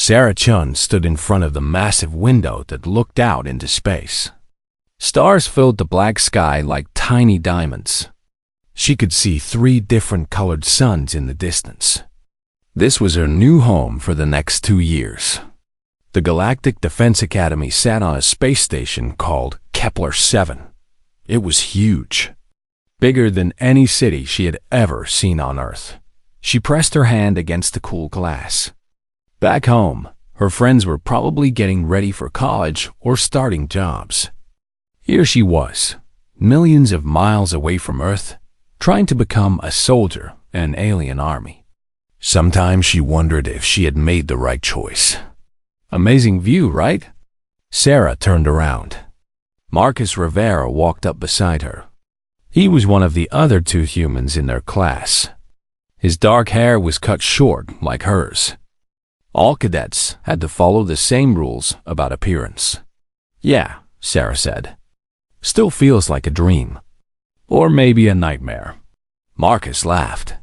Sarah Chun stood in front of the massive window that looked out into space. Stars filled the black sky like tiny diamonds. She could see 3 different colored suns in the distance. This was her new home for the next 2 years. The Galactic Defense Academy sat on a space station called Kepler-7. It was huge, bigger than any city she had ever seen on Earth. She pressed her hand against the cool glass. Back home, her friends were probably getting ready for college or starting jobs. Here she was, millions of miles away from Earth, trying to become a soldier in an alien army. Sometimes she wondered if she had made the right choice. Amazing view, right? Sarah turned around. Marcus Rivera walked up beside her. He was one of the other 2 humans in their class. His dark hair was cut short like hers. All cadets had to follow the same rules about appearance. Yeah, Sarah said. Still feels like a dream. Or maybe a nightmare. Marcus laughed.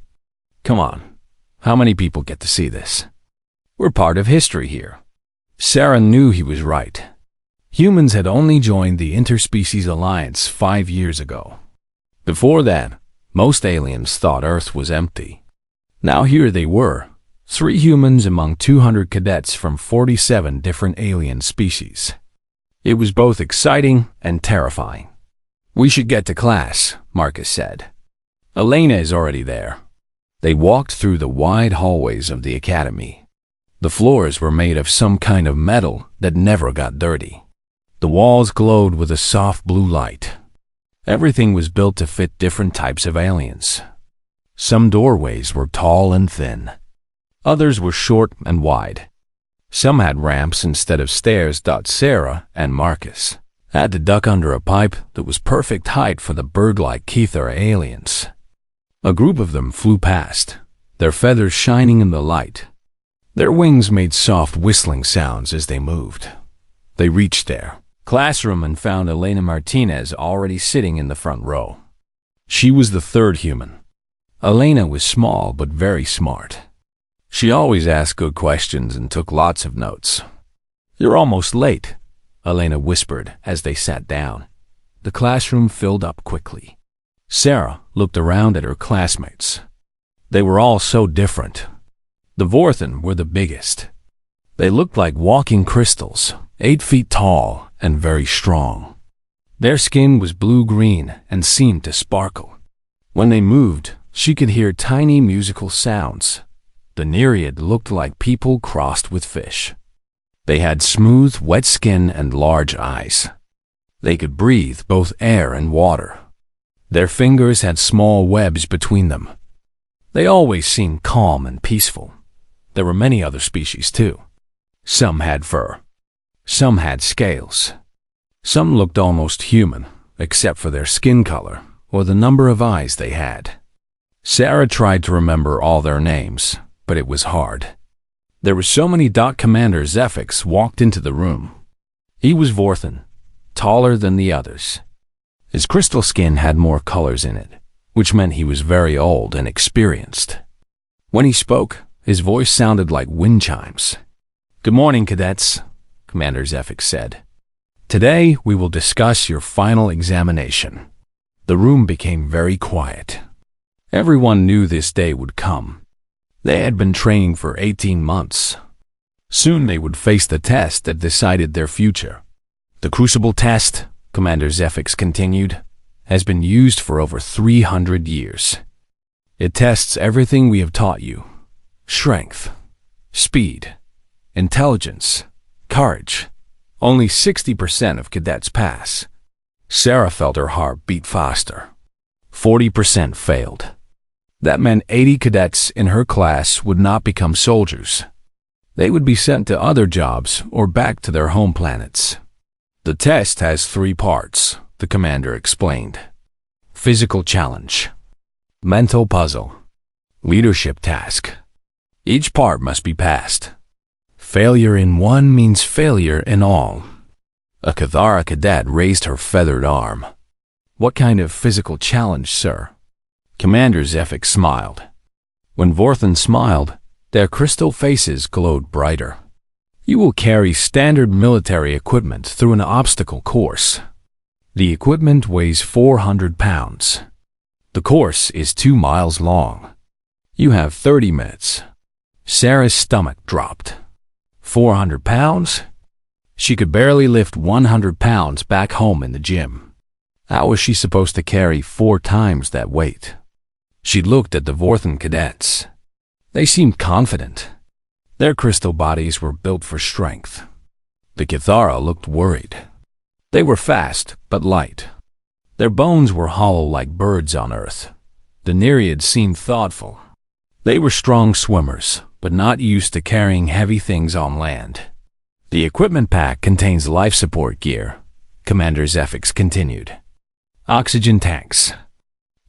Come on, how many people get to see this? We're part of history here. Sarah knew he was right. Humans had only joined the Interspecies Alliance 5 years ago. Before that, most aliens thought Earth was empty. Now here they were, 3 humans among 200 cadets from 47 different alien species. It was both exciting and terrifying. We should get to class, Marcus said. Elena is already there. They walked through the wide hallways of the academy. The floors were made of some kind of metal that never got dirty. The walls glowed with a soft blue light. Everything was built to fit different types of aliens. Some doorways were tall and thin. Others were short and wide. Some had ramps instead of stairs. Sarah and Marcus had to duck under a pipe that was perfect height for the bird-like Keithra aliens. A group of them flew past, their feathers shining in the light. Their wings made soft whistling sounds as they moved. They reached their classroom and found Elena Martinez already sitting in the front row. She was the 3rd human. Elena was small but very smart. She always asked good questions and took lots of notes. You're almost late, Elena whispered as they sat down. The classroom filled up quickly. Sarah looked around at her classmates. They were all so different. The Vorthen were the biggest. They looked like walking crystals, 8 feet tall and very strong. Their skin was blue-green and seemed to sparkle. When they moved, she could hear tiny musical sounds. The Nereid looked like people crossed with fish. They had smooth, wet skin and large eyes. They could breathe both air and water. Their fingers had small webs between them. They always seemed calm and peaceful. There were many other species too. Some had fur. Some had scales. Some looked almost human, except for their skin color or the number of eyes they had. Sarah tried to remember all their names, but it was hard. There were so many. Commander Zephyx walked into the room. He was Vorthen, taller than the others. His crystal skin had more colors in it, which meant he was very old and experienced. When he spoke, his voice sounded like wind chimes. Good morning, cadets, Commander Zephyx said. Today we will discuss your final examination. The room became very quiet. Everyone knew this day would come. They had been training for 18 months. Soon they would face the test that decided their future. The Crucible test, Commander Zephyx continued, has been used for over 300 years. It tests everything we have taught you. Strength, speed, intelligence, courage. Only 60% of cadets pass. Sarah felt her heart beat faster. 40% failed. That meant 80 cadets in her class would not become soldiers. They would be sent to other jobs or back to their home planets. The test has 3 parts, the commander explained. Physical challenge, mental puzzle, leadership task. Each part must be passed. Failure in one means failure in all. A Cathara cadet raised her feathered arm. What kind of physical challenge, sir? Commander Zephyx smiled. When Vorthen smiled, their crystal faces glowed brighter. You will carry standard military equipment through an obstacle course. The equipment weighs 400 pounds. The course is 2 miles long. You have 30 minutes. Sarah's stomach dropped. 400 pounds? She could barely lift 100 pounds back home in the gym. How was she supposed to carry 4 times that weight? She looked at the Vorthan cadets. They seemed confident. Their crystal bodies were built for strength. The Kithara looked worried. They were fast, but light. Their bones were hollow like birds on Earth. The Nereids seemed thoughtful. They were strong swimmers, but not used to carrying heavy things on land. The equipment pack contains life support gear, Commander Zephix continued. Oxygen tanks,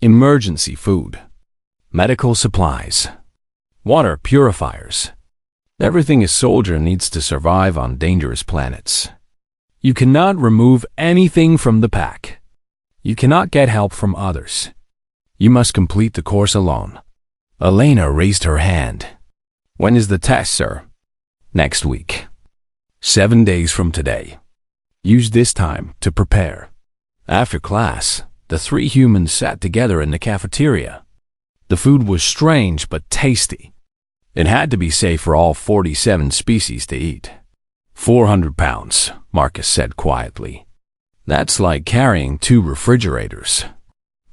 emergency food, medical supplies, water purifiers. Everything a soldier needs to survive on dangerous planets. You cannot remove anything from the pack. You cannot get help from others. You must complete the course alone. Elena raised her hand. When is the test, sir? Next week. 7 days from today. Use this time to prepare. After class, the 3 humans sat together in the cafeteria. The food was strange but tasty. It had to be safe for all 47 species to eat. 400 pounds, Marcus said quietly. That's like carrying 2 refrigerators.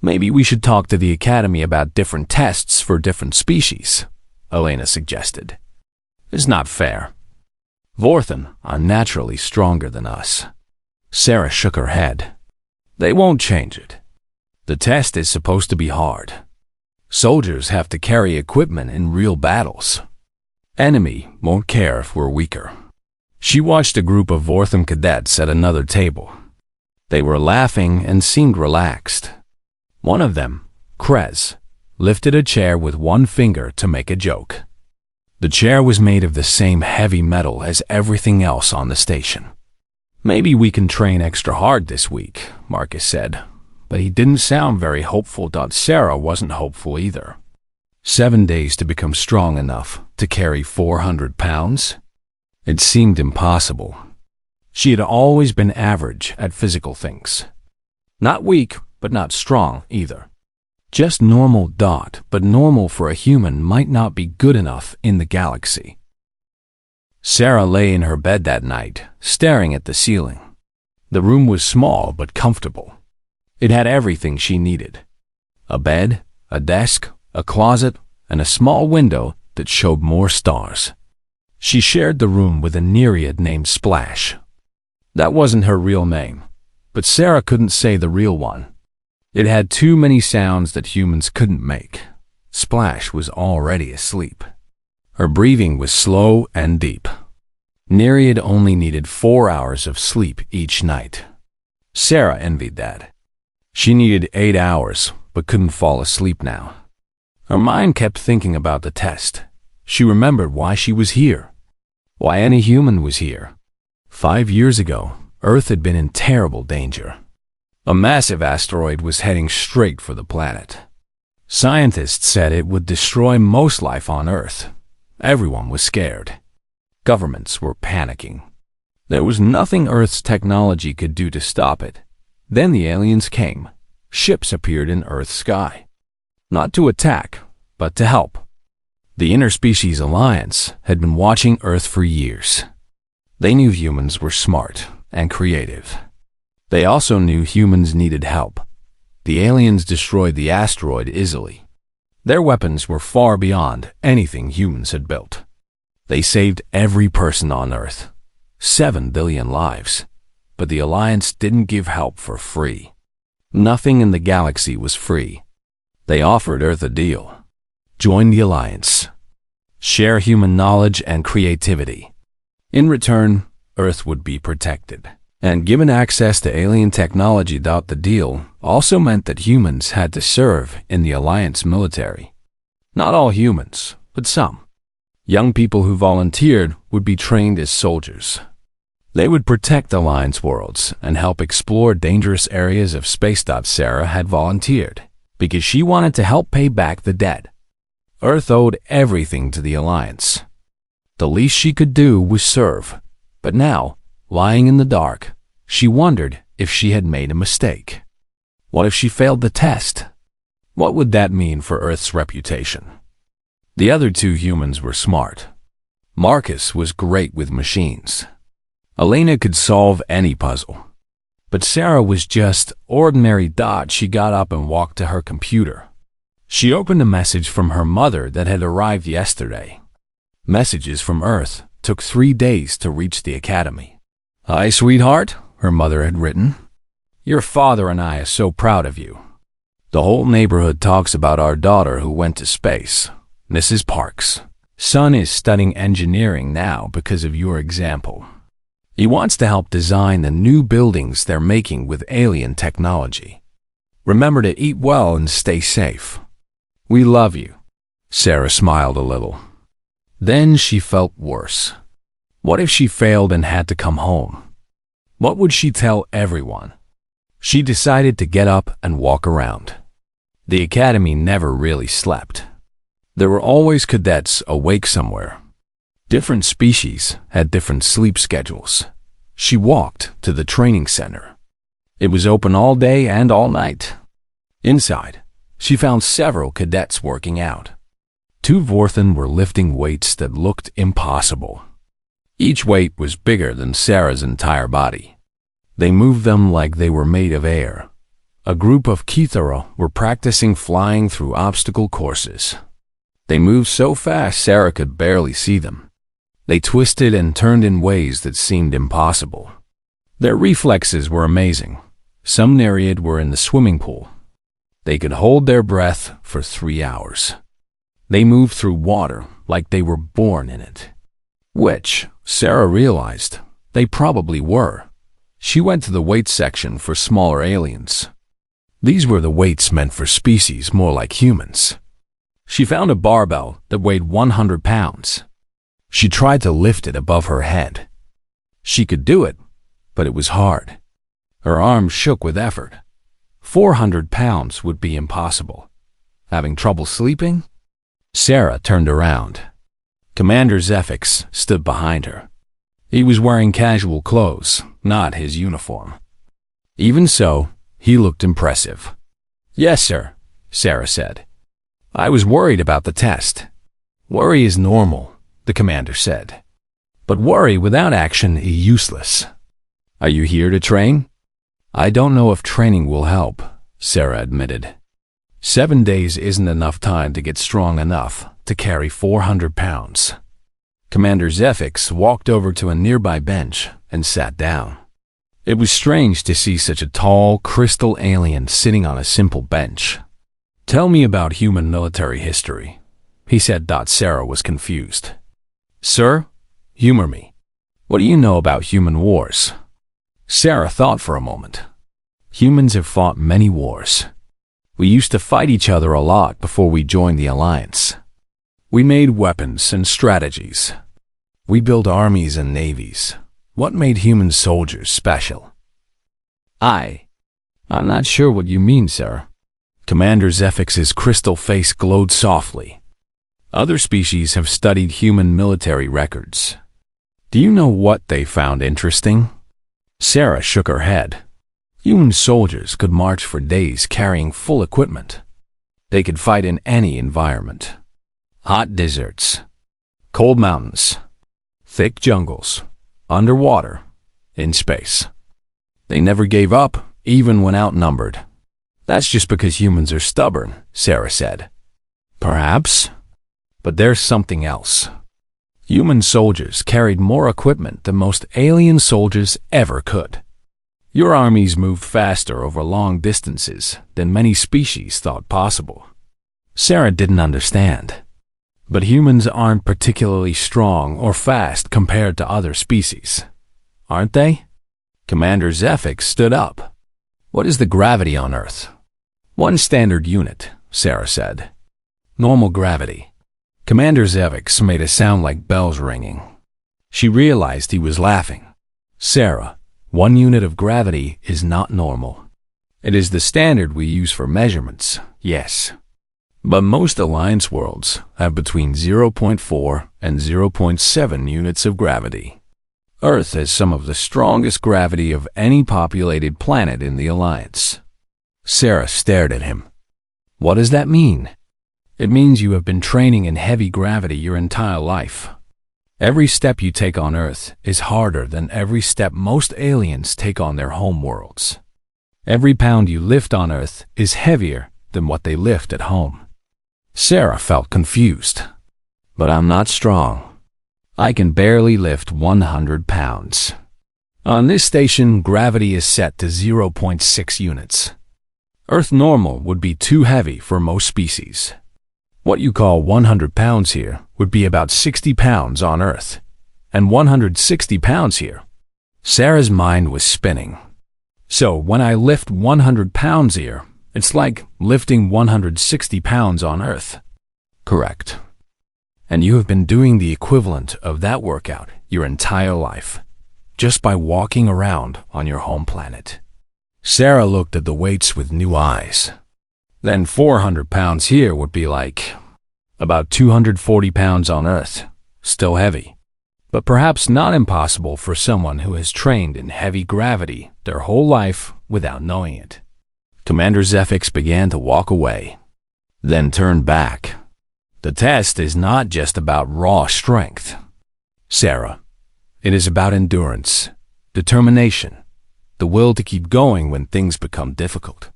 Maybe we should talk to the Academy about different tests for different species, Elena suggested. It's not fair. Vorthan are naturally stronger than us. Sarah shook her head. They won't change it. The test is supposed to be hard. Soldiers have to carry equipment in real battles. Enemy won't care if we're weaker. She watched a group of Vorthan cadets at another table. They were laughing and seemed relaxed. One of them, Krez, lifted a chair with one finger to make a joke. The chair was made of the same heavy metal as everything else on the station. Maybe we can train extra hard this week, Marcus said, but he didn't sound very hopeful. Sarah wasn't hopeful either. 7 days to become strong enough to carry 400 pounds? It seemed impossible. She had always been average at physical things. Not weak, but not strong either. Just normal. But normal for a human might not be good enough in the galaxy. Sarah lay in her bed that night, staring at the ceiling. The room was small but comfortable. It had everything she needed. A bed, a desk, a closet, and a small window that showed more stars. She shared the room with a Nereid named Splash. That wasn't her real name, but Sarah couldn't say the real one. It had too many sounds that humans couldn't make. Splash was already asleep. Her breathing was slow and deep. Nereid only needed 4 hours of sleep each night. Sarah envied that. She needed 8 hours, but couldn't fall asleep now. Her mind kept thinking about the test. She remembered why she was here. Why any human was here. 5 years ago, Earth had been in terrible danger. A massive asteroid was heading straight for the planet. Scientists said it would destroy most life on Earth. Everyone was scared. Governments were panicking. There was nothing Earth's technology could do to stop it. Then the aliens came. Ships appeared in Earth's sky. Not to attack, but to help. The Interspecies Alliance had been watching Earth for years. They knew humans were smart and creative. They also knew humans needed help. The aliens destroyed the asteroid easily. Their weapons were far beyond anything humans had built. They saved every person on Earth. 7 billion lives. But the Alliance didn't give help for free. Nothing in the galaxy was free. They offered Earth a deal. Join the Alliance. Share human knowledge and creativity. In return, Earth would be protected. And given access to alien technology. The deal also meant that humans had to serve in the Alliance military. Not all humans, but some. Young people who volunteered would be trained as soldiers. They would protect Alliance worlds and help explore dangerous areas of space. Sarah had volunteered because she wanted to help pay back the debt. Earth owed everything to the Alliance. The least she could do was serve. But now, lying in the dark, she wondered if she had made a mistake. What if she failed the test? What would that mean for Earth's reputation? The other two humans were smart. Marcus was great with machines. Elena could solve any puzzle. But Sarah was just ordinary. She got up and walked to her computer. She opened a message from her mother that had arrived yesterday. Messages from Earth took 3 days to reach the academy. "Hi, sweetheart," her mother had written. "Your father and I are so proud of you. The whole neighborhood talks about our daughter who went to space, Mrs. Parks. Son is studying engineering now because of your example. He wants to help design the new buildings they're making with alien technology. Remember to eat well and stay safe. We love you." Sarah smiled a little. Then she felt worse. What if she failed and had to come home? What would she tell everyone? She decided to get up and walk around. The academy never really slept. There were always cadets awake somewhere. Different species had different sleep schedules. She walked to the training center. It was open all day and all night. Inside, she found several cadets working out. 2 Vorthen were lifting weights that looked impossible. Each weight was bigger than Sarah's entire body. They moved them like they were made of air. A group of Kithara were practicing flying through obstacle courses. They moved so fast Sarah could barely see them. They twisted and turned in ways that seemed impossible. Their reflexes were amazing. Some Nereid were in the swimming pool. They could hold their breath for 3 hours. They moved through water like they were born in it. Which, Sarah realized, they probably were. She went to the weight section for smaller aliens. These were the weights meant for species more like humans. She found a barbell that weighed 100 pounds. She tried to lift it above her head. She could do it, but it was hard. Her arms shook with effort. 400 pounds would be impossible. Having trouble sleeping? Sarah turned around. Commander Zefix stood behind her. He was wearing casual clothes, not his uniform. Even so, he looked impressive. "Yes, sir," Sarah said. "I was worried about the test." "Worry is normal," the commander said. "But worry without action is useless. Are you here to train?" "I don't know if training will help," Sarah admitted. 7 days isn't enough time to get strong enough to carry 400 pounds. Commander Zefix walked over to a nearby bench and sat down. It was strange to see such a tall, crystal alien sitting on a simple bench. "Tell me about human military history," he said. Sarah was confused. "Sir, humor me. What do you know about human wars?" Sarah thought for a moment. "Humans have fought many wars. We used to fight each other a lot before we joined the Alliance. We made weapons and strategies. We built armies and navies. What made human soldiers special?" I'm not sure what you mean, sir." Commander Zefix's crystal face glowed softly. "Other species have studied human military records. Do you know what they found interesting?" Sarah shook her head. Human soldiers could march for days carrying full equipment. They could fight in any environment. Hot deserts, cold mountains, thick jungles, underwater, in space. They never gave up, even when outnumbered. "That's just because humans are stubborn," Sarah said. "Perhaps. But there's something else. Human soldiers carried more equipment than most alien soldiers ever could. Your armies moved faster over long distances than many species thought possible." Sarah didn't understand. "But humans aren't particularly strong or fast compared to other species, aren't they?" Commander Zefix stood up. "What is the gravity on Earth?" "1 standard unit," Sarah said. "Normal gravity." Commander Zefix made a sound like bells ringing. She realized he was laughing. "Sarah, 1 unit of gravity is not normal. It is the standard we use for measurements, yes. But most Alliance worlds have between 0.4 and 0.7 units of gravity. Earth has some of the strongest gravity of any populated planet in the Alliance. Sarah stared at him. What does that mean? It means you have been training in heavy gravity your entire life. Every step you take on Earth is harder than every step most aliens take on their home worlds. Every pound you lift on Earth is heavier than what they lift at home. Sarah felt confused. But I'm not strong. I can barely lift 100 pounds. On this station, gravity is set to 0.6 units. Earth normal would be too heavy for most species. What you call 100 pounds here would be about 60 pounds on Earth, and 160 pounds here. Sarah's mind was spinning. So when I lift 100 pounds here, it's like lifting 160 pounds on Earth. Correct. And you have been doing the equivalent of that workout your entire life, just by walking around on your home planet. Sarah looked at the weights with new eyes. Then 400 pounds here would be like about 240 pounds on Earth, still heavy, but perhaps not impossible for someone who has trained in heavy gravity their whole life without knowing it. Commander Zephyx began to walk away, then turned back. The test is not just about raw strength, Sarah. It is about endurance, determination, the will to keep going when things become difficult.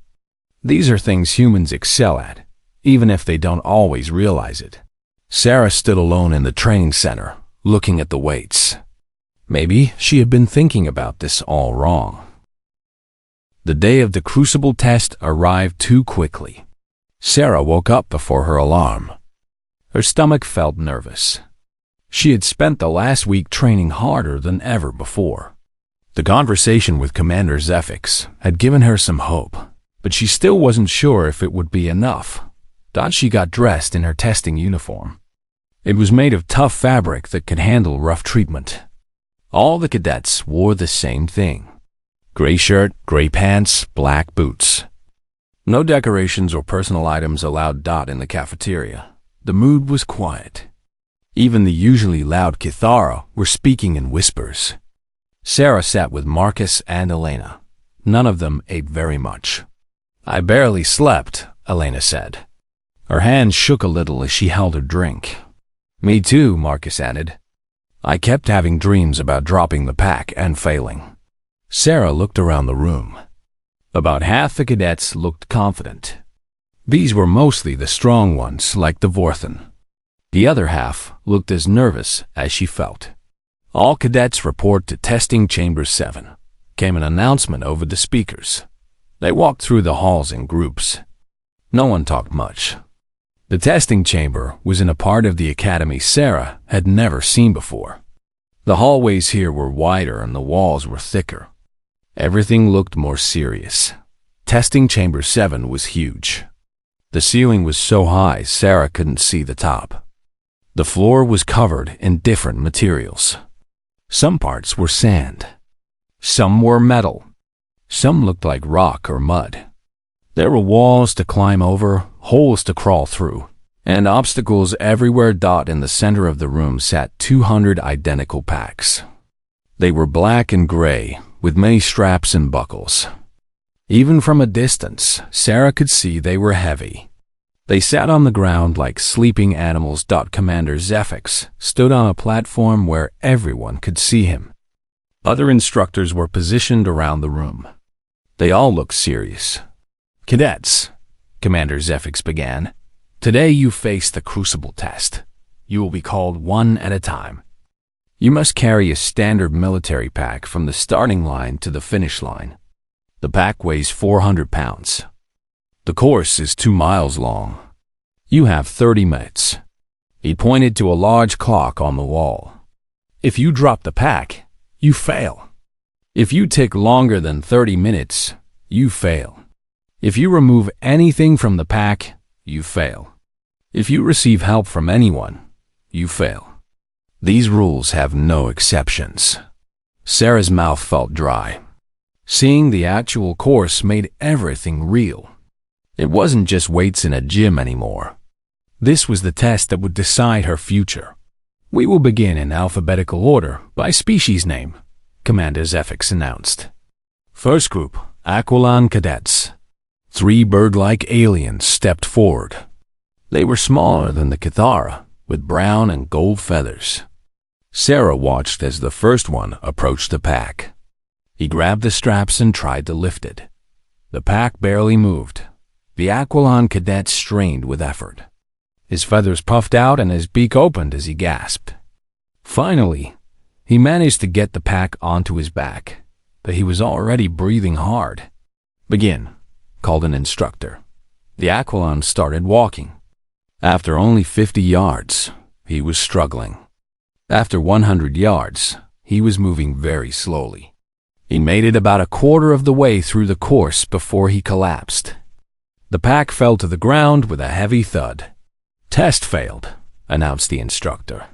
These are things humans excel at, even if they don't always realize it. Sarah stood alone in the training center, looking at the weights. Maybe she had been thinking about this all wrong. The day of the Crucible test arrived too quickly. Sarah woke up before her alarm. Her stomach felt nervous. She had spent the last week training harder than ever before. The conversation with Commander Zephyx had given her some hope, but she still wasn't sure if it would be enough. She got dressed in her testing uniform. It was made of tough fabric that could handle rough treatment. All the cadets wore the same thing. Gray shirt, gray pants, black boots. No decorations or personal items allowed in the cafeteria. The mood was quiet. Even the usually loud Kithara were speaking in whispers. Sarah sat with Marcus and Elena. None of them ate very much. I barely slept, Elena said. Her hand shook a little as she held her drink. Me too, Marcus added. I kept having dreams about dropping the pack and failing. Sarah looked around the room. About half the cadets looked confident. These were mostly the strong ones, like the Vorthan. The other half looked as nervous as she felt. All cadets report to Testing Chamber 7, came an announcement over the speakers. They walked through the halls in groups. No one talked much. The testing chamber was in a part of the academy Sarah had never seen before. The hallways here were wider and the walls were thicker. Everything looked more serious. Testing Chamber 7 was huge. The ceiling was so high Sarah couldn't see the top. The floor was covered in different materials. Some parts were sand. Some were metal. Some looked like rock or mud. There were walls to climb over, holes to crawl through, and obstacles everywhere. In the center of the room sat 200 identical packs. They were black and gray, with many straps and buckles. Even from a distance, Sarah could see they were heavy. They sat on the ground like sleeping animals. Commander Zephyx stood on a platform where everyone could see him. Other instructors were positioned around the room. They all looked serious. Cadets, Commander Zephyx began, today you face the Crucible test. You will be called one at a time. You must carry a standard military pack from the starting line to the finish line. The pack weighs 400 pounds. The course is 2 miles long. You have 30 minutes. He pointed to a large clock on the wall. If you drop the pack, you fail. If you take longer than 30 minutes, you fail. If you remove anything from the pack, you fail. If you receive help from anyone, you fail. These rules have no exceptions. Sarah's mouth felt dry. Seeing the actual course made everything real. It wasn't just weights in a gym anymore. This was the test that would decide her future. "We will begin in alphabetical order by species name," Commander Zephyx announced. First group, Aquilan Cadets. 3 bird-like aliens stepped forward. They were smaller than the Cathara, with brown and gold feathers. Sarah watched as the first one approached the pack. He grabbed the straps and tried to lift it. The pack barely moved. The Aquilan Cadet strained with effort. His feathers puffed out and his beak opened as he gasped. Finally, he managed to get the pack onto his back, but he was already breathing hard. "Begin," called an instructor. The Aquilan started walking. After only 50 yards, he was struggling. After 100 yards, he was moving very slowly. He made it about a quarter of the way through the course before he collapsed. The pack fell to the ground with a heavy thud. "Test failed," announced the instructor.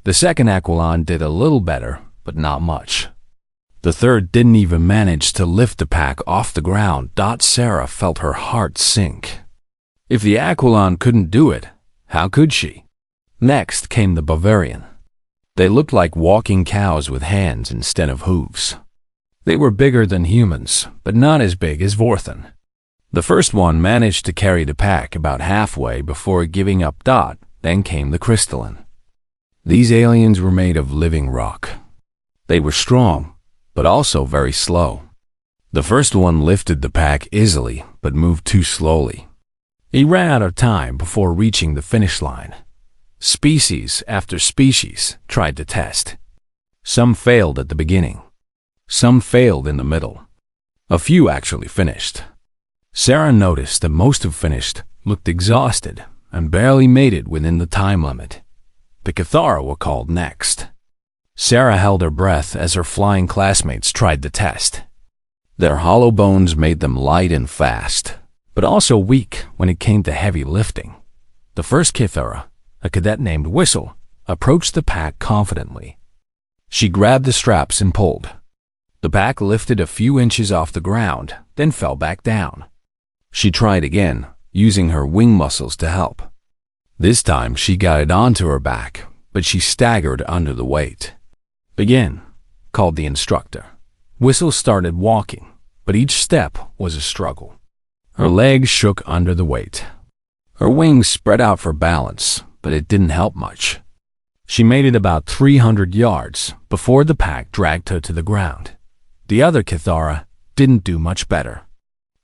The second Aquilan did a little better, but not much. The third didn't even manage to lift the pack off the ground. Sarah felt her heart sink. If the Aquilan couldn't do it, how could she? Next came the Bavarian. They looked like walking cows with hands instead of hooves. They were bigger than humans, but not as big as Vorthan. The first one managed to carry the pack about halfway before giving up. Then came the crystalline. These aliens were made of living rock. They were strong, but also very slow. The first one lifted the pack easily, but moved too slowly. He ran out of time before reaching the finish line. Species after species tried to test. Some failed at the beginning. Some failed in the middle. A few actually finished. Sarah noticed that most who finished looked exhausted and barely made it within the time limit. The Cathara were called next. Sarah held her breath as her flying classmates tried the test. Their hollow bones made them light and fast, but also weak when it came to heavy lifting. The first Cathara, a cadet named Whistle, approached the pack confidently. She grabbed the straps and pulled. The pack lifted a few inches off the ground, then fell back down. She tried again, using her wing muscles to help. This time she got it onto her back, but she staggered under the weight. "Begin," called the instructor. Whistle started walking, but each step was a struggle. Her legs shook under the weight. Her wings spread out for balance, but it didn't help much. She made it about 300 yards before the pack dragged her to the ground. The other Cathara didn't do much better.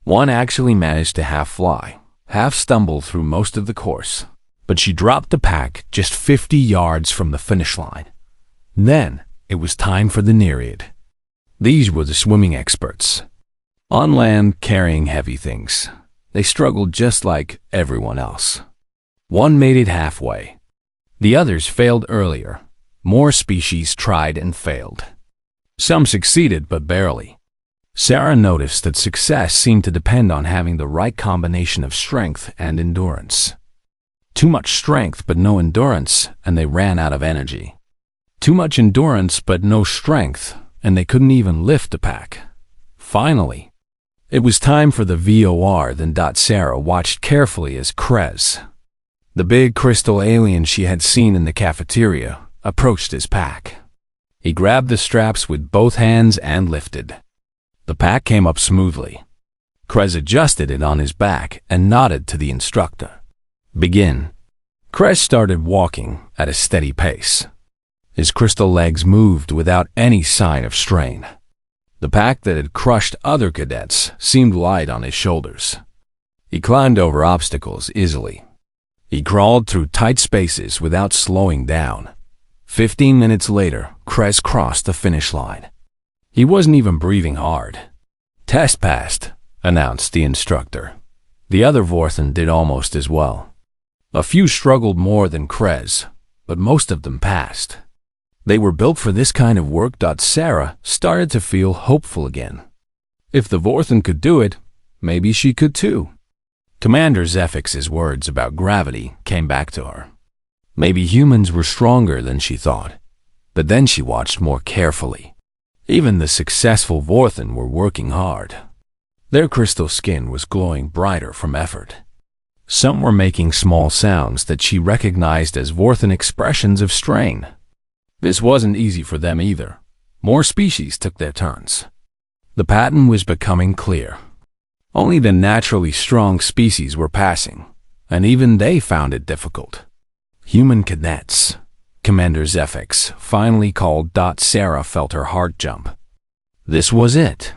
One actually managed to half fly, half stumble through most of the course, but she dropped the pack just 50 yards from the finish line. Then it was time for the Nereid. These were the swimming experts. On land, carrying heavy things. They struggled just like everyone else. One made it halfway. The others failed earlier. More species tried and failed. Some succeeded, but barely. Sarah noticed that success seemed to depend on having the right combination of strength and endurance. Too much strength but no endurance, and they ran out of energy. Too much endurance but no strength, and they couldn't even lift the pack. Finally, it was time for the VOR. Then Sarah watched carefully as Krez, the big crystal alien she had seen in the cafeteria, approached his pack. He grabbed the straps with both hands and lifted. The pack came up smoothly. Krez adjusted it on his back and nodded to the instructor. "Begin." Krez started walking at a steady pace. His crystal legs moved without any sign of strain. The pack that had crushed other cadets seemed light on his shoulders. He climbed over obstacles easily. He crawled through tight spaces without slowing down. 15 minutes later, Krez crossed the finish line. He wasn't even breathing hard. "Test passed," announced the instructor. The other Vorthan did almost as well. A few struggled more than Krez, but most of them passed. They were built for this kind of work. Sarah started to feel hopeful again. If the Vorthan could do it, maybe she could too. Commander Zephix's words about gravity came back to her. Maybe humans were stronger than she thought, but then she watched more carefully. Even the successful Vorthan were working hard. Their crystal skin was glowing brighter from effort. Some were making small sounds that she recognized as Vorthan expressions of strain. This wasn't easy for them either. More species took their turns. The pattern was becoming clear. Only the naturally strong species were passing, and even they found it difficult. Human cadets, Commander Zephyx, finally called. Sarah felt her heart jump. This was it.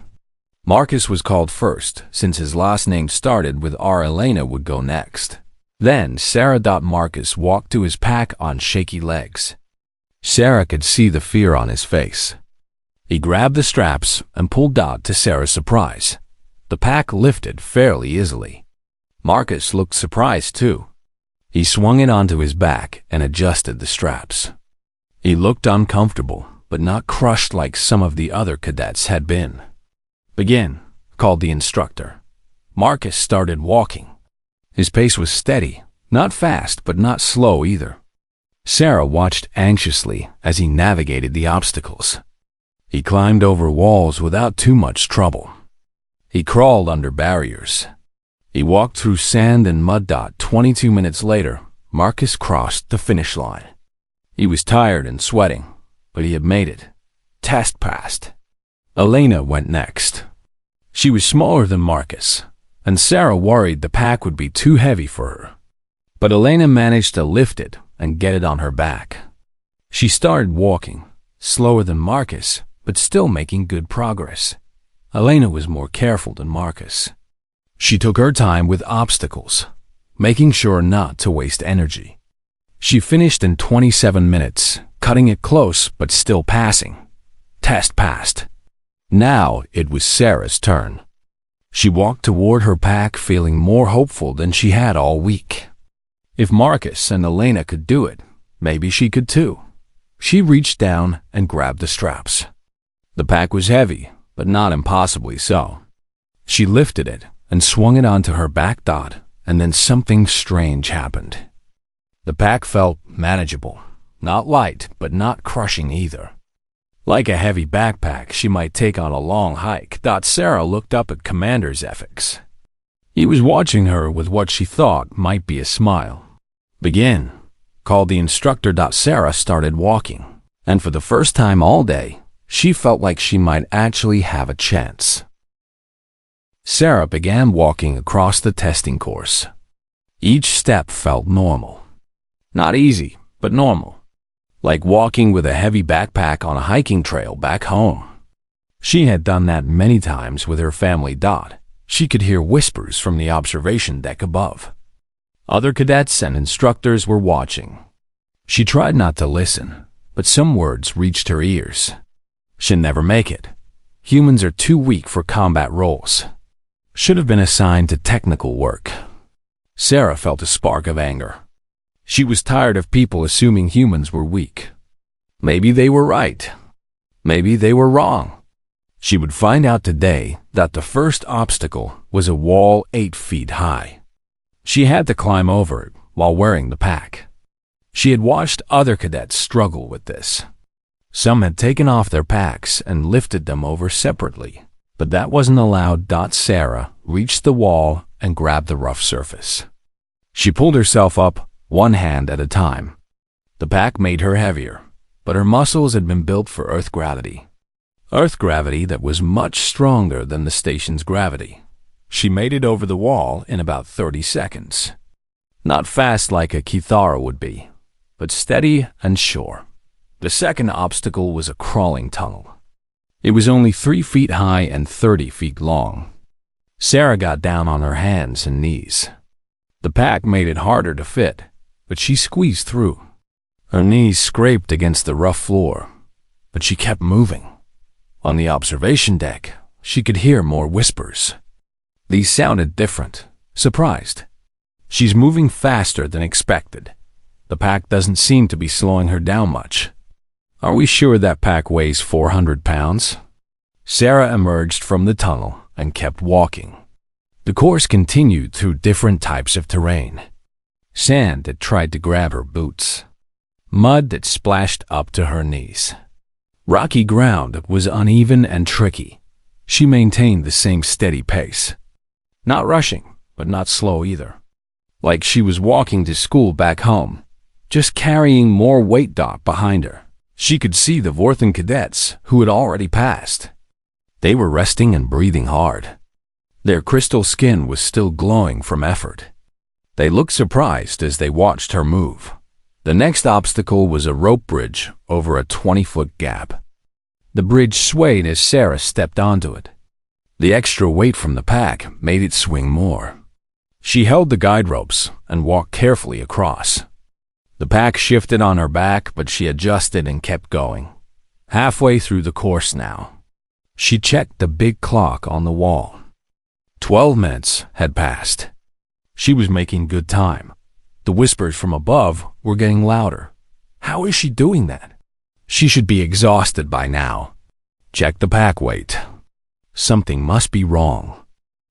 Marcus was called first, since his last name started with R. Elena would go next. Then Sarah. Marcus walked to his pack on shaky legs. Sarah could see the fear on his face. He grabbed the straps and pulled out to Sarah's surprise. The pack lifted fairly easily. Marcus looked surprised too. He swung it onto his back and adjusted the straps. He looked uncomfortable, but not crushed like some of the other cadets had been. "Begin," called the instructor. Marcus started walking. His pace was steady, not fast but not slow either. Sarah watched anxiously as he navigated the obstacles. He climbed over walls without too much trouble. He crawled under barriers. He walked through sand and mud. 22 minutes later, Marcus crossed the finish line. He was tired and sweating, but he had made it. Test passed. Elena went next. She was smaller than Marcus, and Sarah worried the pack would be too heavy for her. But Elena managed to lift it and get it on her back. She started walking, slower than Marcus, but still making good progress. Elena was more careful than Marcus. She took her time with obstacles, making sure not to waste energy. She finished in 27 minutes, cutting it close but still passing. Test passed. Now it was Sarah's turn. She walked toward her pack feeling more hopeful than she had all week. If Marcus and Elena could do it, maybe she could too. She reached down and grabbed the straps. The pack was heavy, but not impossibly so. She lifted it and swung it onto her back. And then something strange happened. The pack felt manageable, not light, but not crushing either. Like a heavy backpack she might take on a long hike. Sarah looked up at Commander Zephyx. He was watching her with what she thought might be a smile. "Begin," called the instructor. Sarah started walking, and for the first time all day, she felt like she might actually have a chance. Sarah began walking across the testing course. Each step felt normal. Not easy, but normal. Like walking with a heavy backpack on a hiking trail back home. She had done that many times with her family. She could hear whispers from the observation deck above. Other cadets and instructors were watching. She tried not to listen, but some words reached her ears. "She'll never make it. Humans are too weak for combat roles. Should have been assigned to technical work." Sarah felt a spark of anger. She was tired of people assuming humans were weak. Maybe they were right. Maybe they were wrong. She would find out today that the first obstacle was a wall 8 feet high. She had to climb over it while wearing the pack. She had watched other cadets struggle with this. Some had taken off their packs and lifted them over separately, but that wasn't allowed. Sarah reached the wall and grabbed the rough surface. She pulled herself up, one hand at a time. The pack made her heavier, but her muscles had been built for Earth gravity. Earth gravity that was much stronger than the station's gravity. She made it over the wall in about 30 seconds. Not fast like a Kithara would be, but steady and sure. The second obstacle was a crawling tunnel. It was only 3 feet high and 30 feet long. Sarah got down on her hands and knees. The pack made it harder to fit, but she squeezed through. Her knees scraped against the rough floor, but she kept moving. On the observation deck, she could hear more whispers. These sounded different, surprised. "She's moving faster than expected. The pack doesn't seem to be slowing her down much. Are we sure that pack weighs 400 pounds? Sarah emerged from the tunnel and kept walking. The course continued through different types of terrain. Sand that tried to grab her boots. Mud that splashed up to her knees. Rocky ground that was uneven and tricky. She maintained the same steady pace. Not rushing, but not slow either. like she was walking to school back home, just carrying more weight behind her. She could see the Vorthan cadets who had already passed. They were resting and breathing hard. Their crystal skin was still glowing from effort. They looked surprised as they watched her move. The next obstacle was a rope bridge over a 20-foot gap. The bridge swayed as Sarah stepped onto it. The extra weight from the pack made it swing more. She held the guide ropes and walked carefully across. The pack shifted on her back, but she adjusted and kept going. Halfway through the course now, she checked the big clock on the wall. 12 minutes had passed. She was making good time. The whispers from above were getting louder. How is she doing that? She should be exhausted by now. Check the pack weight. Something must be wrong.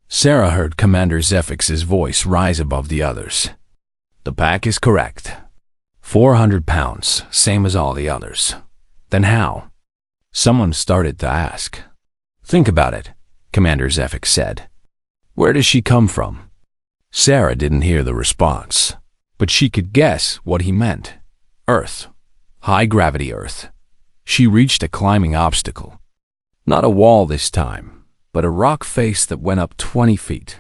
Sarah heard Commander Zephix's voice rise above the others. The pack is correct. 400 pounds, same as all the others. Then how? Someone started to ask. Think about it, Commander Zephix said. Where does she come from? Sarah didn't hear the response, but she could guess what he meant. Earth. High-gravity Earth. She reached a climbing obstacle. Not a wall this time, but a rock face that went up 20 feet.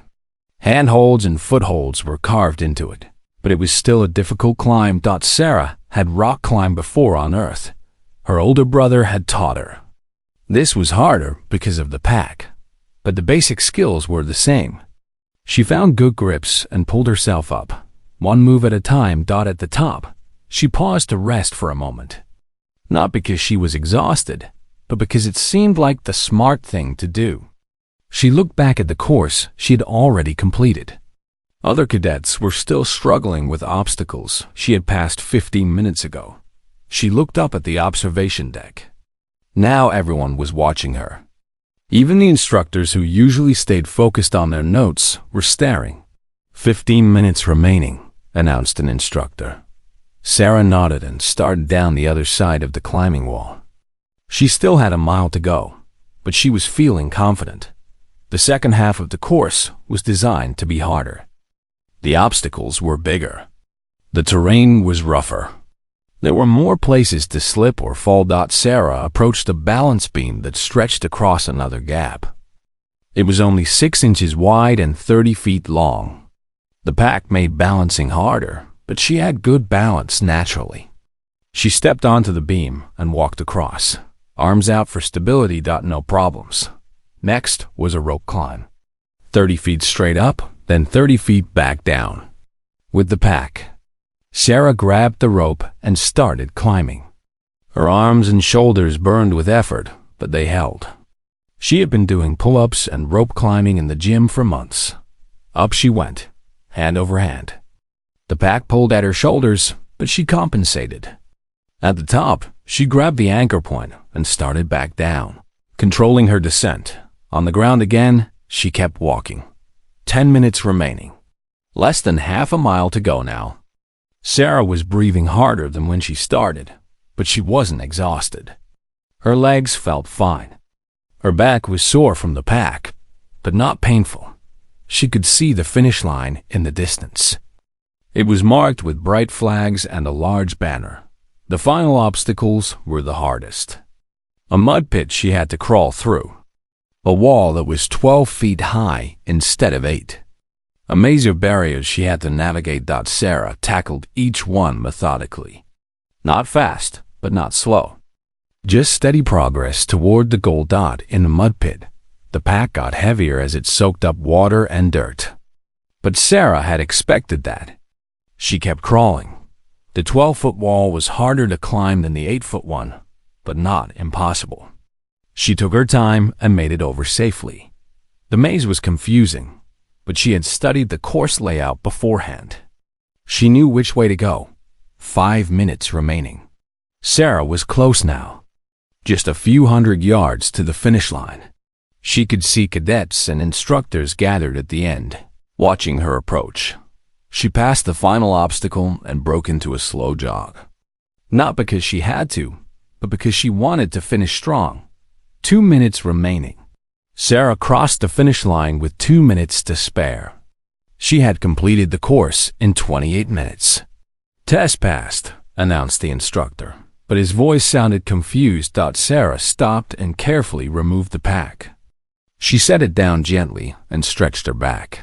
Handholds and footholds were carved into it, but it was still a difficult climb. Sarah had rock climbed before on Earth. Her older brother had taught her. This was harder because of the pack, but the basic skills were the same. She found good grips and pulled herself up, one move at a time. At the top, she paused to rest for a moment. Not because she was exhausted, but because it seemed like the smart thing to do. She looked back at the course she had already completed. Other cadets were still struggling with obstacles she had passed 15 minutes ago. She looked up at the observation deck. Now everyone was watching her. Even the instructors who usually stayed focused on their notes were staring. 15 minutes remaining, announced an instructor. Sarah nodded and started down the other side of the climbing wall. She still had a mile to go, but she was feeling confident. The second half of the course was designed to be harder. The obstacles were bigger. The terrain was rougher. There were more places to slip or fall. Sarah approached a balance beam that stretched across another gap. It was only 6 inches wide and 30 feet long. The pack made balancing harder, but she had good balance naturally. She stepped onto the beam and walked across, arms out for stability. No problems. Next was a rope climb. 30 feet straight up, then 30 feet back down. With the pack, Sarah grabbed the rope and started climbing. Her arms and shoulders burned with effort, but they held. She had been doing pull-ups and rope climbing in the gym for months. Up she went, hand over hand. The pack pulled at her shoulders, but she compensated. At the top, she grabbed the anchor point and started back down, controlling her descent. On the ground again, she kept walking. 10 minutes remaining. Less than half a mile to go now. Sarah was breathing harder than when she started, but she wasn't exhausted. Her legs felt fine. Her back was sore from the pack, but not painful. She could see the finish line in the distance. It was marked with bright flags and a large banner. The final obstacles were the hardest. A mud pit she had to crawl through. A wall that was 12 feet high instead of 8. A maze of barriers she had to navigate. Sarah tackled each one methodically. Not fast, but not slow. Just steady progress toward the goal. In the mud pit, the pack got heavier as it soaked up water and dirt. But Sarah had expected that. She kept crawling. The 12-foot wall was harder to climb than the 8-foot one, but not impossible. She took her time and made it over safely. The maze was confusing, but she had studied the course layout beforehand. She knew which way to go. 5 minutes remaining. Sarah was close now. Just a few hundred yards to the finish line. She could see cadets and instructors gathered at the end, watching her approach. She passed the final obstacle and broke into a slow jog. Not because she had to, but because she wanted to finish strong. 2 minutes remaining. Sarah crossed the finish line with 2 minutes to spare. She had completed the course in 28 minutes. Test passed, announced the instructor, but his voice sounded confused. Sarah stopped and carefully removed the pack. She set it down gently and stretched her back.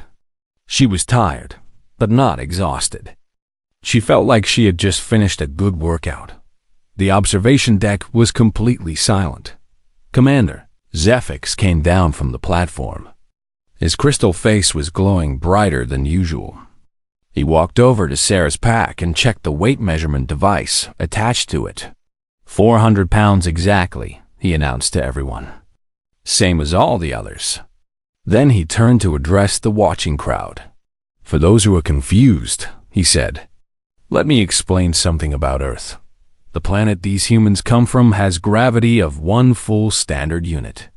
She was tired, but not exhausted. She felt like she had just finished a good workout. The observation deck was completely silent. Commander Zephyx came down from the platform. His crystal face was glowing brighter than usual. He walked over to Sarah's pack and checked the weight measurement device attached to it. 400 pounds exactly, he announced to everyone. Same as all the others. Then he turned to address the watching crowd. For those who are confused, he said, let me explain something about Earth. The planet these humans come from has gravity of 1 full standard unit.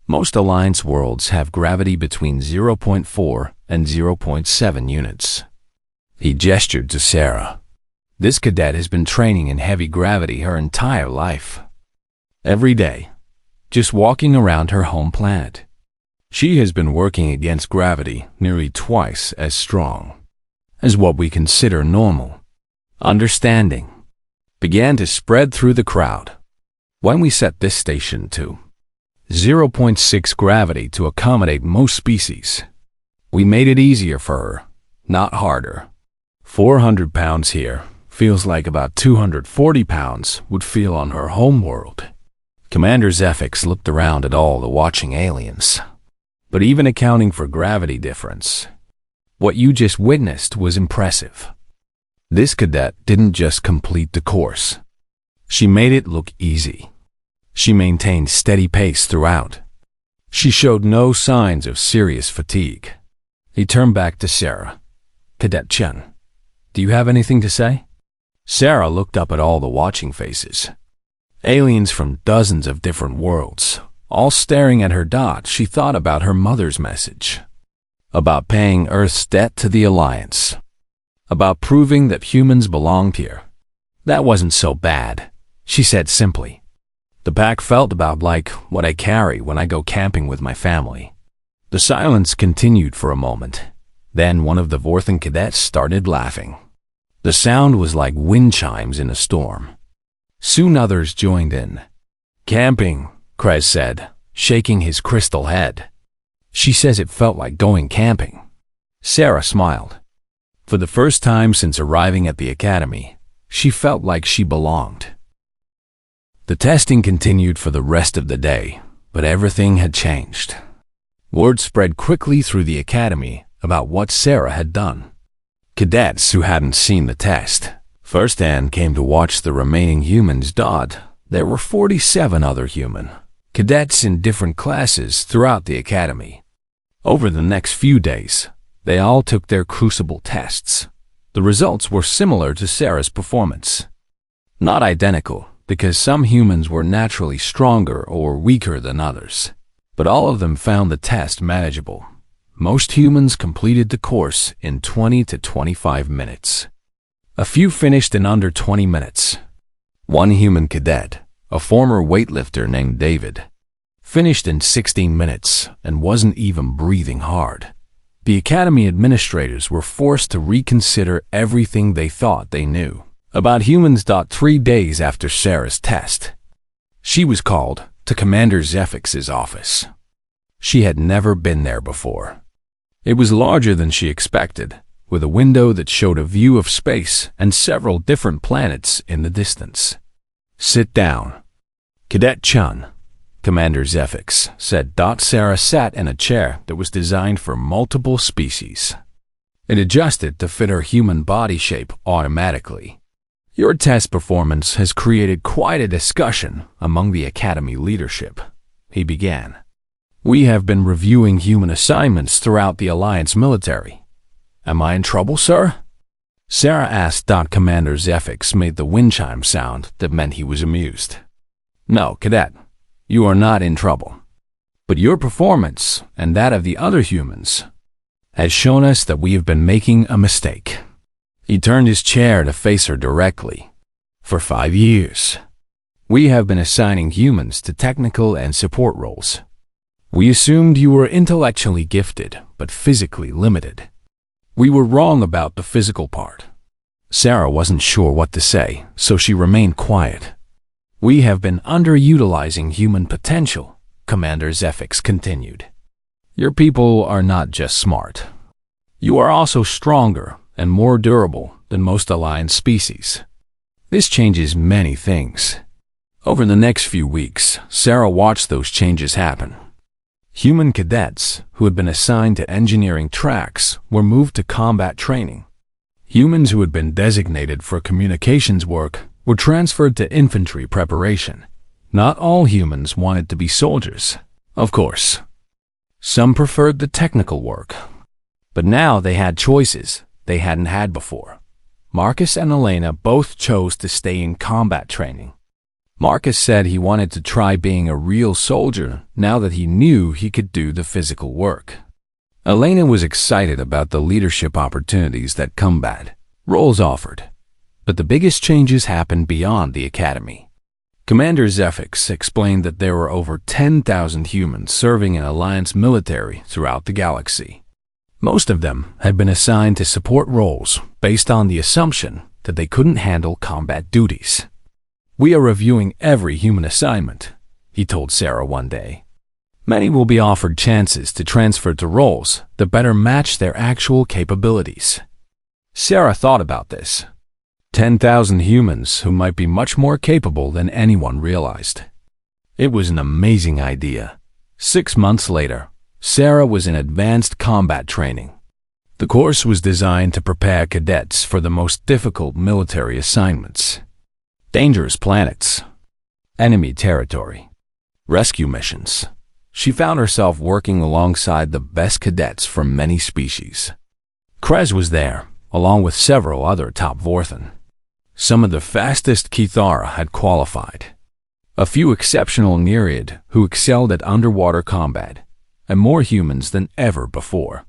Most Alliance worlds have gravity between 0.4 and 0.7 units. He gestured to Sarah. This cadet has been training in heavy gravity her entire life. Every day, just walking around her home planet. She has been working against gravity nearly twice as strong as what we consider normal. Understanding began to spread through the crowd. When we set this station to 0.6 gravity to accommodate most species, we made it easier for her, not harder. 400 pounds here feels like about 240 pounds would feel on her home world. Commander Zephyx looked around at all the watching aliens. But even accounting for gravity difference, what you just witnessed was impressive. This cadet didn't just complete the course. She made it look easy. She maintained steady pace throughout. She showed no signs of serious fatigue. He turned back to Sarah. Cadet Chen, do you have anything to say? Sarah looked up at all the watching faces. Aliens from dozens of different worlds, all staring at her. She thought about her mother's message. About paying Earth's debt to the Alliance. About proving that humans belonged here. That wasn't so bad, she said simply. The pack felt about like what I carry when I go camping with my family. The silence continued for a moment. Then one of the Vorthan cadets started laughing. The sound was like wind chimes in a storm. Soon others joined in. Camping, Krez said, shaking his crystal head. She says it felt like going camping. Sarah smiled. For the first time since arriving at the academy, she felt like she belonged. The testing continued for the rest of the day, but everything had changed. Word spread quickly through the academy about what Sarah had done. Cadets who hadn't seen the test firsthand came to watch the remaining humans. There were 47 other human cadets in different classes throughout the academy. Over the next few days, they all took their crucible tests. The results were similar to Sarah's performance. Not identical, because some humans were naturally stronger or weaker than others. But all of them found the test manageable. Most humans completed the course in 20 to 25 minutes. A few finished in under 20 minutes. One human cadet, a former weightlifter named David, finished in 16 minutes and wasn't even breathing hard. The academy administrators were forced to reconsider everything they thought they knew about humans. 3 days after Sarah's test, she was called to Commander Zephyx's office. She had never been there before. It was larger than she expected, with a window that showed a view of space and several different planets in the distance. Sit down. Cadet Chun, Commander Zephyx said. Sarah sat in a chair that was designed for multiple species. It adjusted to fit her human body shape automatically. Your test performance has created quite a discussion among the Academy leadership, he began. We have been reviewing human assignments throughout the Alliance military. Am I in trouble, sir? Sarah asked. Commander Zephyx made the wind chime sound that meant he was amused. No, Cadet, you are not in trouble. But your performance, and that of the other humans, has shown us that we have been making a mistake. He turned his chair to face her directly. For 5 years, we have been assigning humans to technical and support roles. We assumed you were intellectually gifted, but physically limited. We were wrong about the physical part. Sarah wasn't sure what to say, so she remained quiet. We have been underutilizing human potential, Commander Zephyx continued. Your people are not just smart. You are also stronger and more durable than most Alliance species. This changes many things. Over the next few weeks, Sarah watched those changes happen. Human cadets, who had been assigned to engineering tracks, were moved to combat training. Humans who had been designated for communications work were transferred to infantry preparation. Not all humans wanted to be soldiers, of course. Some preferred the technical work. But now they had choices they hadn't had before. Marcus and Elena both chose to stay in combat training. Marcus said he wanted to try being a real soldier now that he knew he could do the physical work. Elena was excited about the leadership opportunities that combat roles offered. But the biggest changes happened beyond the academy. Commander Zephyx explained that there were over 10,000 humans serving in Alliance military throughout the galaxy. Most of them had been assigned to support roles based on the assumption that they couldn't handle combat duties. We are reviewing every human assignment, he told Sarah one day. Many will be offered chances to transfer to roles that better match their actual capabilities. Sarah thought about this. 10,000 humans who might be much more capable than anyone realized. It was an amazing idea. 6 months later, Sarah was in advanced combat training. The course was designed to prepare cadets for the most difficult military assignments. Dangerous planets, enemy territory, rescue missions. She found herself working alongside the best cadets from many species. Krez was there, along with several other top Vorthan. Some of the fastest Kithara had qualified. A few exceptional Nereid who excelled at underwater combat, and more humans than ever before.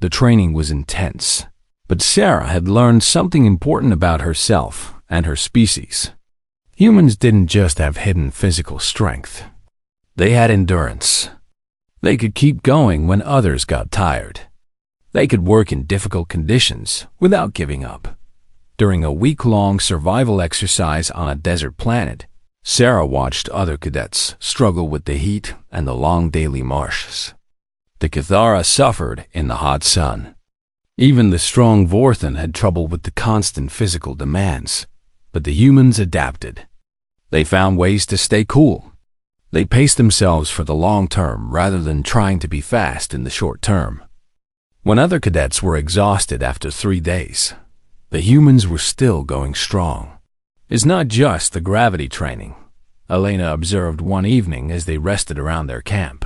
The training was intense, but Sarah had learned something important about herself and her species. Humans didn't just have hidden physical strength. They had endurance. They could keep going when others got tired. They could work in difficult conditions without giving up. During a week-long survival exercise on a desert planet, Sarah watched other cadets struggle with the heat and the long daily marches. The Kithara suffered in the hot sun. Even the strong Vorthan had trouble with the constant physical demands, but the humans adapted. They found ways to stay cool. They paced themselves for the long term rather than trying to be fast in the short term. When other cadets were exhausted after 3 days, the humans were still going strong. It's not just the gravity training, Elena observed one evening as they rested around their camp.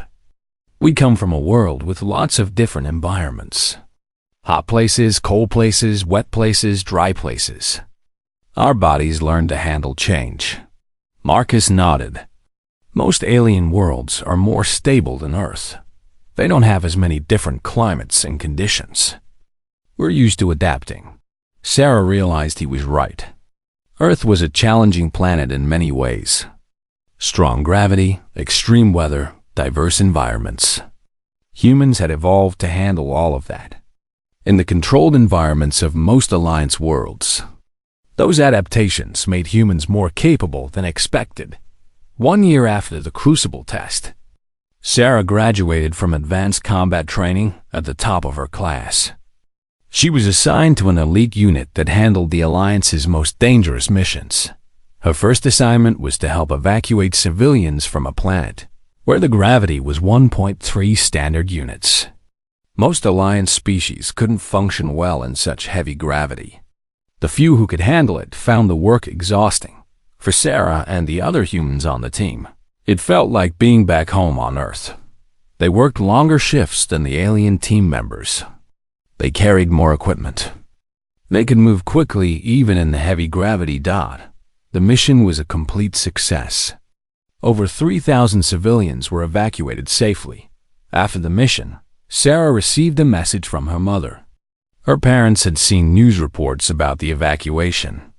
We come from a world with lots of different environments. Hot places, cold places, wet places, dry places. Our bodies learn to handle change. Marcus nodded. Most alien worlds are more stable than Earth. They don't have as many different climates and conditions. We're used to adapting. Sarah realized he was right. Earth was a challenging planet in many ways. Strong gravity, extreme weather, diverse environments. Humans had evolved to handle all of that. In the controlled environments of most Alliance worlds, those adaptations made humans more capable than expected. 1 year after the Crucible test, Sarah graduated from advanced combat training at the top of her class. She was assigned to an elite unit that handled the Alliance's most dangerous missions. Her first assignment was to help evacuate civilians from a planet where the gravity was 1.3 standard units. Most Alliance species couldn't function well in such heavy gravity. The few who could handle it found the work exhausting. For Sarah and the other humans on the team, it felt like being back home on Earth. They worked longer shifts than the alien team members. They carried more equipment. They could move quickly even in the heavy gravity dot. The mission was a complete success. Over 3,000 civilians were evacuated safely. After the mission, Sarah received a message from her mother. Her parents had seen news reports about the evacuation.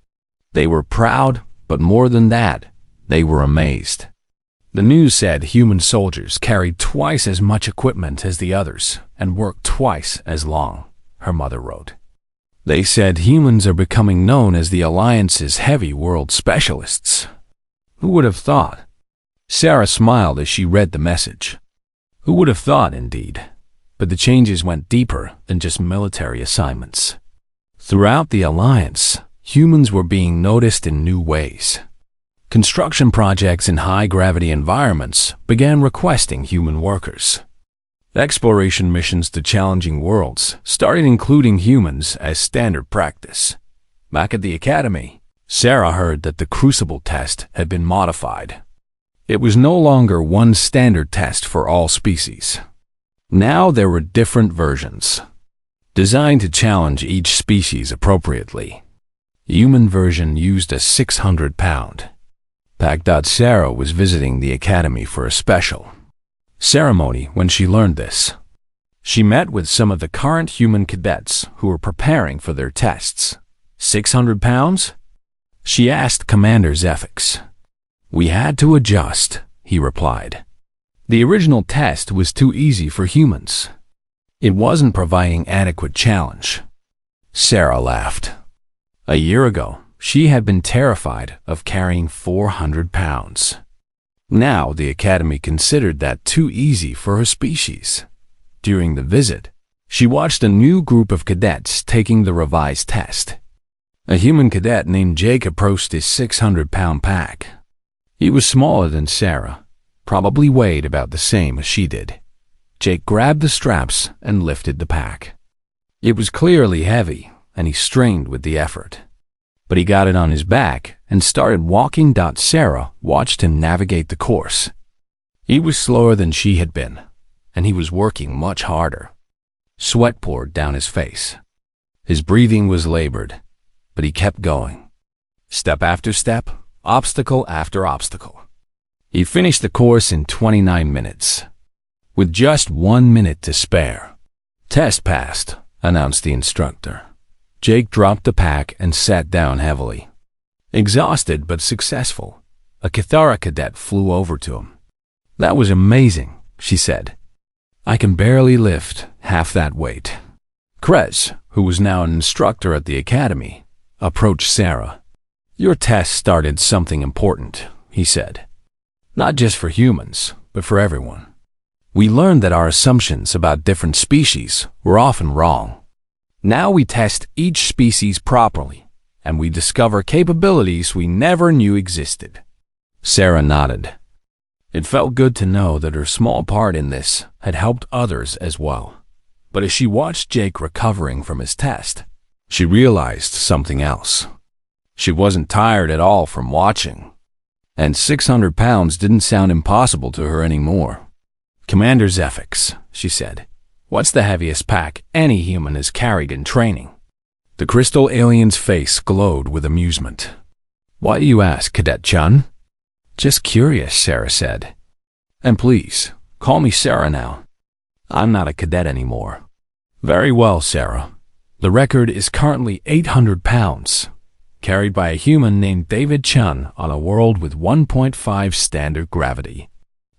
They were proud, but more than that, they were amazed. The news said human soldiers carried twice as much equipment as the others and worked twice as long. her mother wrote. They said humans are becoming known as the Alliance's heavy world specialists. Who would have thought? Sarah smiled as she read the message. Who would have thought, indeed? But the changes went deeper than just military assignments. Throughout the Alliance, humans were being noticed in new ways. Construction projects in high-gravity environments began requesting human workers. Exploration missions to challenging worlds started including humans as standard practice. Back at the academy, Sarah heard that the Crucible test had been modified. It was no longer one standard test for all species. Now there were different versions, designed to challenge each species appropriately. The human version used a 600-pound pack. Sarah was visiting the academy for a special ceremony when she learned this. She met with some of the current human cadets who were preparing for their tests. 600 pounds? She asked Commander Zephyx. We had to adjust, he replied. The original test was too easy for humans. It wasn't providing adequate challenge. Sarah laughed. A year ago, she had been terrified of carrying 400 pounds. Now the Academy considered that too easy for her species. During the visit, she watched a new group of cadets taking the revised test. A human cadet named Jake approached his 600-pound pack. He was smaller than Sarah, probably weighed about the same as she did. Jake grabbed the straps and lifted the pack. It was clearly heavy, and he strained with the effort. But he got it on his back and started walking. Sarah watched him navigate the course. He was slower than she had been, and he was working much harder. Sweat poured down his face. His breathing was labored, but he kept going. Step after step, obstacle after obstacle. He finished the course in 29 minutes, with just 1 minute to spare. Test passed, announced the instructor. Jake dropped the pack and sat down heavily. Exhausted but successful, a Cathara cadet flew over to him. That was amazing, she said. I can barely lift half that weight. Krez, who was now an instructor at the academy, approached Sarah. Your test started something important, he said. Not just for humans, but for everyone. We learned that our assumptions about different species were often wrong. Now we test each species properly, and we discover capabilities we never knew existed. Sarah nodded. It felt good to know that her small part in this had helped others as well. But as she watched Jake recovering from his test, she realized something else. She wasn't tired at all from watching, and 600 pounds didn't sound impossible to her anymore. Commander Zephyx, she said. What's the heaviest pack any human has carried in training? The crystal alien's face glowed with amusement. Why do you ask, Cadet Chun? Just curious, Sarah said. And please, call me Sarah now. I'm not a cadet anymore. Very well, Sarah. The record is currently 800 pounds, carried by a human named David Chun on a world with 1.5 standard gravity.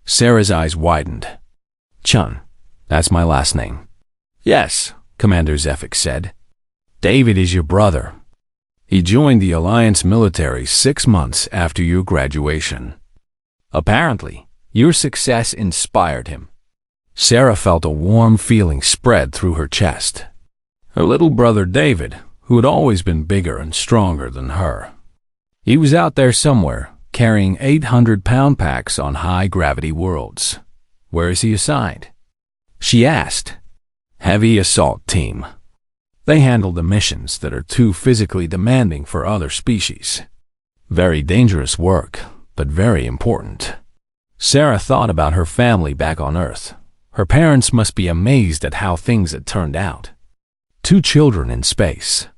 Sarah's eyes widened. Chun. That's my last name. Yes, Commander Zephyx said. David is your brother. He joined the Alliance military 6 months after your graduation. Apparently, your success inspired him. Sarah felt a warm feeling spread through her chest. Her little brother David, who had always been bigger and stronger than her. He was out there somewhere, carrying 800-pound packs on high-gravity worlds. Where is he assigned? She asked. Heavy Assault Team. They handle the missions that are too physically demanding for other species. Very dangerous work, but very important. Sarah thought about her family back on Earth. Her parents must be amazed at how things had turned out. 2 children in space.